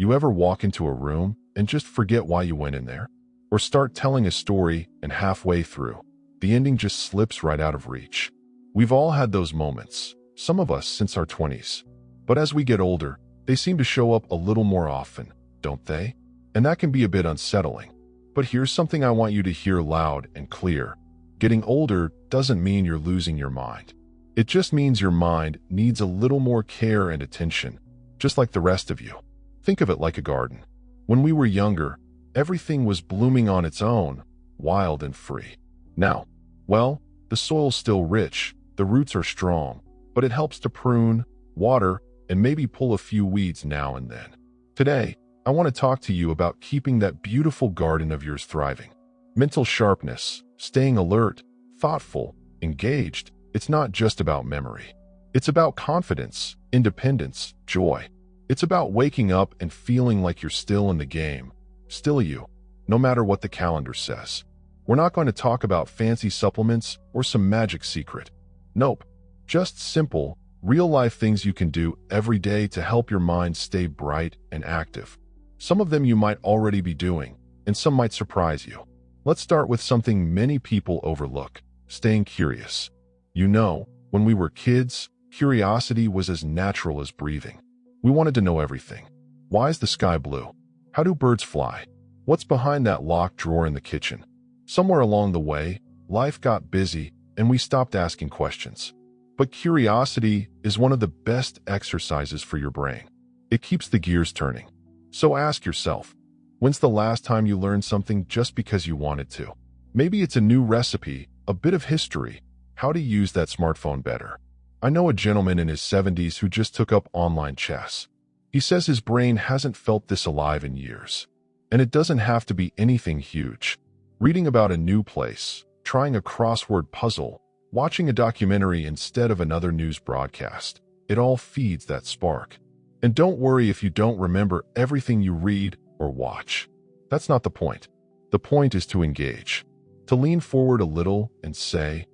You ever walk into a room and just forget why you went in there? Or start telling a story and halfway through, the ending just slips right out of reach? We've all had those moments, some of us since our 20s. But as we get older, they seem to show up a little more often, don't they? And that can be a bit unsettling. But here's something I want you to hear loud and clear. Getting older doesn't mean you're losing your mind. It just means your mind needs a little more care and attention, just like the rest of you. Think of it like a garden. When we were younger, everything was blooming on its own, wild and free. Now, well, the soil's still rich, the roots are strong, but it helps to prune, water, and maybe pull a few weeds now and then. Today, I want to talk to you about keeping that beautiful garden of yours thriving. Mental sharpness, staying alert, thoughtful, engaged. It's not just about memory. It's about confidence, independence, joy. It's about waking up and feeling like you're still in the game, still you, no matter what the calendar says. We're not going to talk about fancy supplements or some magic secret. Nope, just simple, real-life things you can do every day to help your mind stay bright and active. Some of them you might already be doing, and some might surprise you. Let's start with something many people overlook: staying curious. You know, when we were kids, curiosity was as natural as breathing. We wanted to know everything. Why is the sky blue? How do birds fly? What's behind that locked drawer in the kitchen? Somewhere along the way, life got busy and we stopped asking questions. But curiosity is one of the best exercises for your brain. It keeps the gears turning. So ask yourself, when's the last time you learned something just because you wanted to? Maybe it's a new recipe, a bit of history, how to use that smartphone better. I know a gentleman in his 70s who just took up online chess. He says his brain hasn't felt this alive in years. And it doesn't have to be anything huge. Reading about a new place, trying a crossword puzzle, watching a documentary instead of another news broadcast. It all feeds that spark. And don't worry if you don't remember everything you read or watch. That's not the point. The point is to engage. To lean forward a little and say,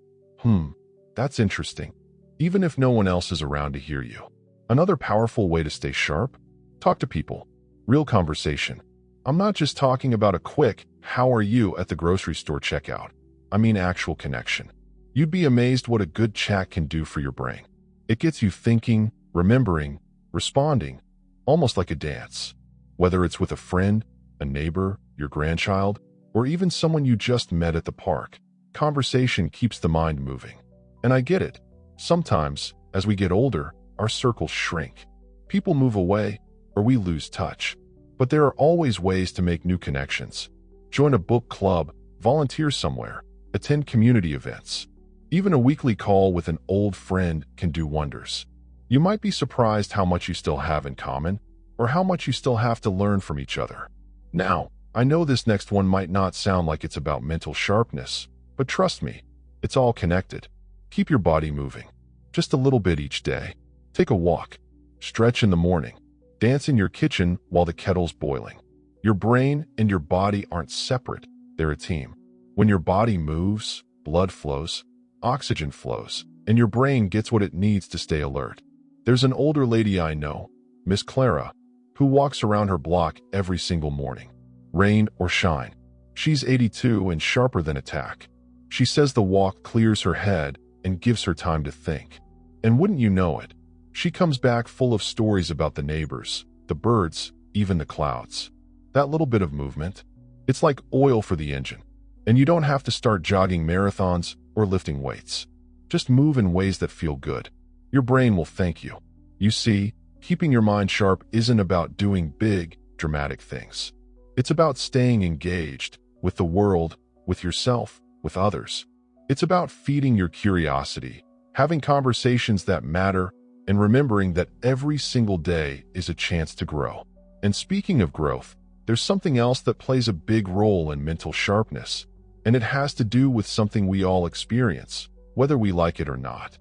that's interesting, even if no one else is around to hear you. Another powerful way to stay sharp? Talk to people. Real conversation. I'm not just talking about a quick, "How are you?" at the grocery store checkout. I mean actual connection. You'd be amazed what a good chat can do for your brain. It gets you thinking, remembering, responding, almost like a dance. Whether it's with a friend, a neighbor, your grandchild, or even someone you just met at the park, conversation keeps the mind moving. And I get it. Sometimes, as we get older, our circles shrink. People move away, or we lose touch. But there are always ways to make new connections. Join a book club, volunteer somewhere, attend community events. Even a weekly call with an old friend can do wonders. You might be surprised how much you still have in common, or how much you still have to learn from each other. Now, I know this next one might not sound like it's about mental sharpness, but trust me, it's all connected. Keep your body moving, just a little bit each day. Take a walk, stretch in the morning, dance in your kitchen while the kettle's boiling. Your brain and your body aren't separate, they're a team. When your body moves, blood flows, oxygen flows, and your brain gets what it needs to stay alert. There's an older lady I know, Miss Clara, who walks around her block every single morning, rain or shine. She's 82 and sharper than a tack. She says the walk clears her head and gives her time to think. And wouldn't you know it, she comes back full of stories about the neighbors, the birds, even the clouds. That little bit of movement, it's like oil for the engine. And you don't have to start jogging marathons or lifting weights. Just move in ways that feel good. Your brain will thank you. You see, keeping your mind sharp isn't about doing big, dramatic things. It's about staying engaged with the world, with yourself, with others. It's about feeding your curiosity, having conversations that matter, and remembering that every single day is a chance to grow. And speaking of growth, there's something else that plays a big role in mental sharpness, and it has to do with something we all experience, whether we like it or not.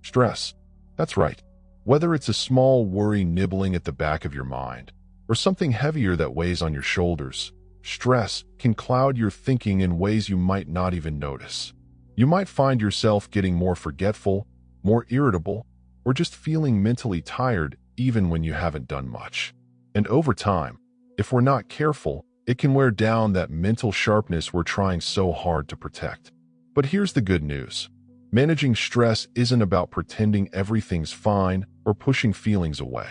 Stress. That's right. Whether it's a small worry nibbling at the back of your mind, or something heavier that weighs on your shoulders, stress can cloud your thinking in ways you might not even notice. You might find yourself getting more forgetful, more irritable, or just feeling mentally tired even when you haven't done much. And over time, if we're not careful, it can wear down that mental sharpness we're trying so hard to protect. But here's the good news. Managing stress isn't about pretending everything's fine or pushing feelings away.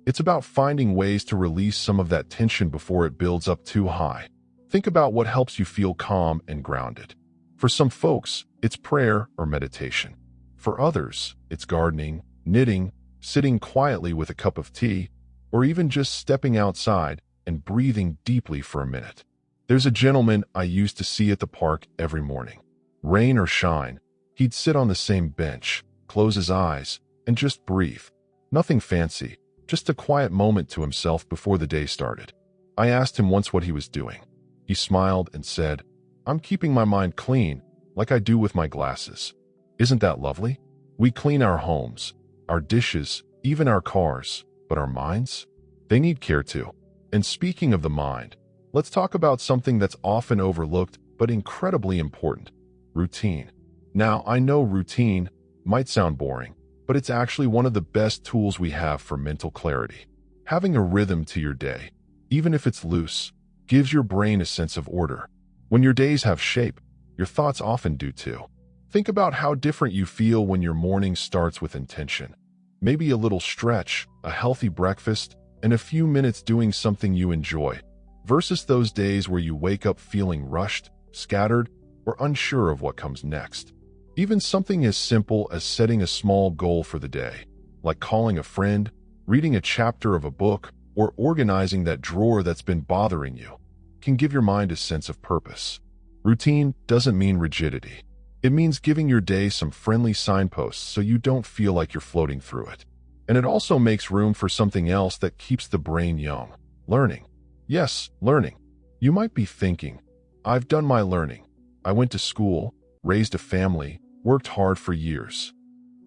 It's about finding ways to release some of that tension before it builds up too high. Think about what helps you feel calm and grounded. For some folks, it's prayer or meditation. For others, it's gardening, knitting, sitting quietly with a cup of tea, or even just stepping outside and breathing deeply for a minute. There's a gentleman I used to see at the park every morning. Rain or shine, he'd sit on the same bench, close his eyes, and just breathe. Nothing fancy, just a quiet moment to himself before the day started. I asked him once what he was doing. He smiled and said, "I'm keeping my mind clean, like I do with my glasses." Isn't that lovely? We clean our homes, our dishes, even our cars, but our minds? They need care too. And speaking of the mind, let's talk about something that's often overlooked but incredibly important: routine. Now, I know routine might sound boring, but it's actually one of the best tools we have for mental clarity. Having a rhythm to your day, even if it's loose, gives your brain a sense of order. When your days have shape, your thoughts often do too. Think about how different you feel when your morning starts with intention. Maybe a little stretch, a healthy breakfast, and a few minutes doing something you enjoy, versus those days where you wake up feeling rushed, scattered, or unsure of what comes next. Even something as simple as setting a small goal for the day, like calling a friend, reading a chapter of a book, or organizing that drawer that's been bothering you, can give your mind a sense of purpose. Routine doesn't mean rigidity. It means giving your day some friendly signposts so you don't feel like you're floating through it. And it also makes room for something else that keeps the brain young: learning. Yes, learning. You might be thinking, "I've done my learning. I went to school, raised a family, worked hard for years."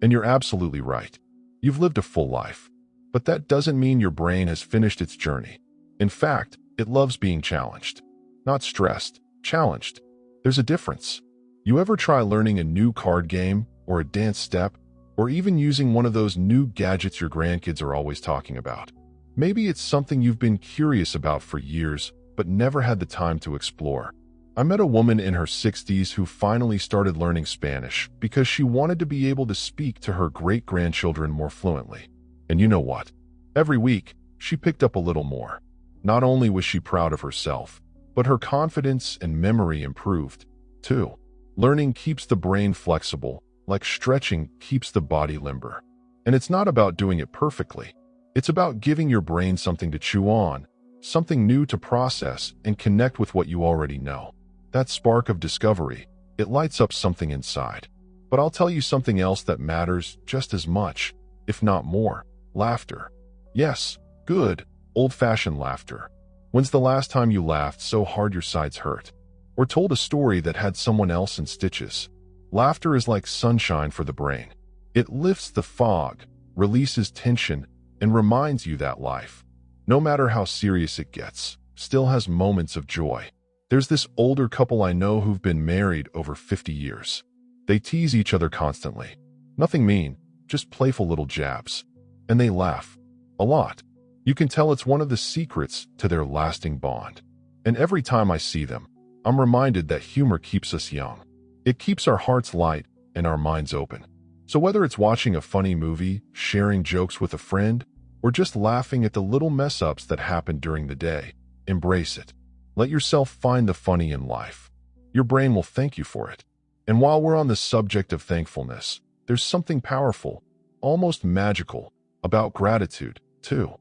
And you're absolutely right. You've lived a full life. But that doesn't mean your brain has finished its journey. In fact, it loves being challenged. Not stressed, challenged. There's a difference. You ever try learning a new card game, or a dance step, or even using one of those new gadgets your grandkids are always talking about? Maybe it's something you've been curious about for years, but never had the time to explore. I met a woman in her 60s who finally started learning Spanish because she wanted to be able to speak to her great-grandchildren more fluently. And you know what? Every week, she picked up a little more. Not only was she proud of herself, but her confidence and memory improved, too. Learning keeps the brain flexible, like stretching keeps the body limber. And it's not about doing it perfectly. It's about giving your brain something to chew on, something new to process and connect with what you already know. That spark of discovery, it lights up something inside. But I'll tell you something else that matters just as much, if not more: laughter. Yes, good, old-fashioned laughter. When's the last time you laughed so hard your sides hurt? Or told a story that had someone else in stitches? Laughter is like sunshine for the brain. It lifts the fog, releases tension, and reminds you that life, no matter how serious it gets, still has moments of joy. There's this older couple I know who've been married over 50 years. They tease each other constantly. Nothing mean, just playful little jabs. And they laugh. A lot. You can tell it's one of the secrets to their lasting bond. And every time I see them, I'm reminded that humor keeps us young. It keeps our hearts light and our minds open. So whether it's watching a funny movie, sharing jokes with a friend, or just laughing at the little mess-ups that happen during the day, embrace it. Let yourself find the funny in life. Your brain will thank you for it. And while we're on the subject of thankfulness, there's something powerful, almost magical, about gratitude, too.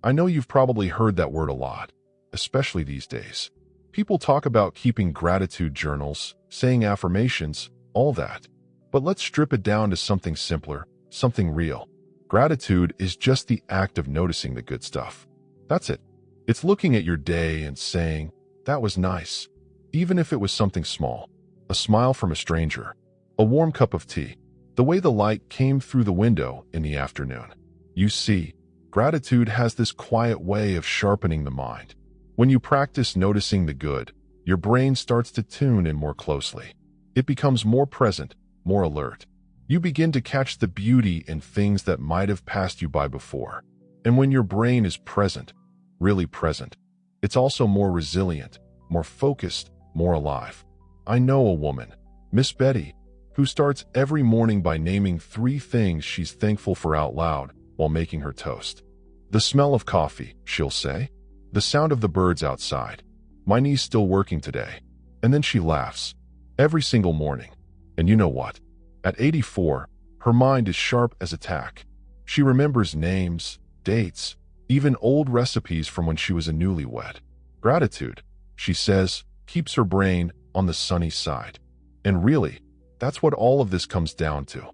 I know you've probably heard that word a lot, especially these days. People talk about keeping gratitude journals, saying affirmations, all that. But let's strip it down to something simpler, something real. Gratitude is just the act of noticing the good stuff. That's it. It's looking at your day and saying, "That was nice," even if it was something small. A smile from a stranger, a warm cup of tea, the way the light came through the window in the afternoon. You see, gratitude has this quiet way of sharpening the mind. When you practice noticing the good, your brain starts to tune in more closely. It becomes more present, more alert. You begin to catch the beauty in things that might have passed you by before. And when your brain is present, really present. It's also more resilient, more focused, more alive. I know a woman, Miss Betty, who starts every morning by naming 3 things she's thankful for out loud while making her toast. The smell of coffee, she'll say. The sound of the birds outside. My knee's still working today. And then she laughs. Every single morning. And you know what? At 84, her mind is sharp as a tack. She remembers names, dates, even old recipes from when she was a newlywed. Gratitude, she says, keeps her brain on the sunny side. And really, that's what all of this comes down to.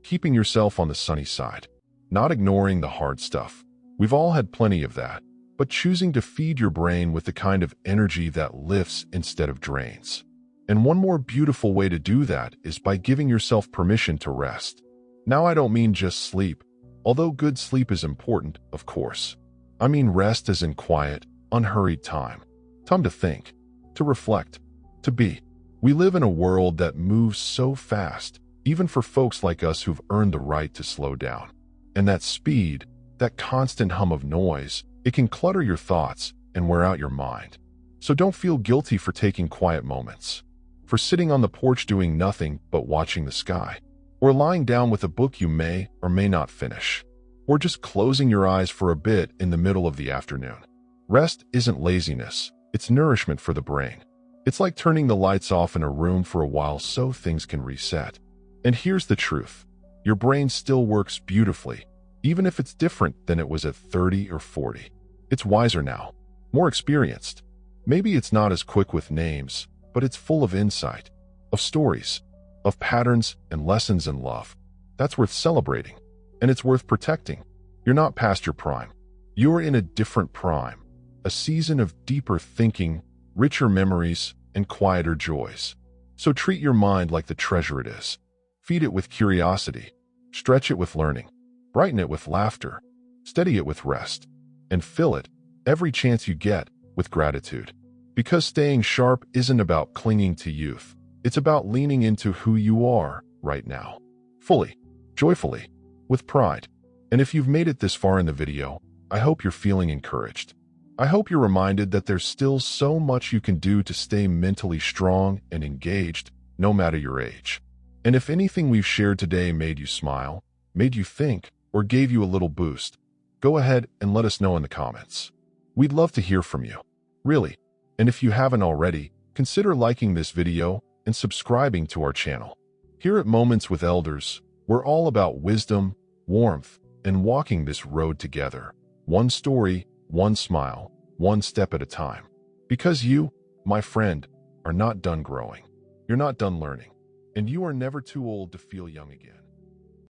Keeping yourself on the sunny side. Not ignoring the hard stuff. We've all had plenty of that. But choosing to feed your brain with the kind of energy that lifts instead of drains. And one more beautiful way to do that is by giving yourself permission to rest. Now I don't mean just sleep, although good sleep is important, of course. I mean rest as in quiet, unhurried time. Time to think, to reflect, to be. We live in a world that moves so fast, even for folks like us who've earned the right to slow down. And that speed, that constant hum of noise, it can clutter your thoughts and wear out your mind. So don't feel guilty for taking quiet moments, for sitting on the porch doing nothing but watching the sky, or lying down with a book you may or may not finish, or just closing your eyes for a bit in the middle of the afternoon. Rest isn't laziness, it's nourishment for the brain. It's like turning the lights off in a room for a while so things can reset. And here's the truth. Your brain still works beautifully, even if it's different than it was at 30 or 40. It's wiser now, more experienced. Maybe it's not as quick with names, but it's full of insight, of stories, of patterns and lessons in love. That's worth celebrating, and it's worth protecting. You're not past your prime. You're in a different prime, a season of deeper thinking, richer memories, and quieter joys. So treat your mind like the treasure it is. Feed it with curiosity, stretch it with learning, brighten it with laughter, steady it with rest, and fill it, every chance you get, with gratitude. Because staying sharp isn't about clinging to youth. It's about leaning into who you are right now. Fully, joyfully, with pride. And if you've made it this far in the video, I hope you're feeling encouraged. I hope you're reminded that there's still so much you can do to stay mentally strong and engaged, no matter your age. And if anything we've shared today made you smile, made you think, or gave you a little boost, go ahead and let us know in the comments. We'd love to hear from you. Really. And if you haven't already, consider liking this video and subscribing to our channel. Here at Moments with Elders, we're all about wisdom, warmth, and walking this road together. One story, one smile, one step at a time. Because you, my friend, are not done growing. You're not done learning. And you are never too old to feel young again.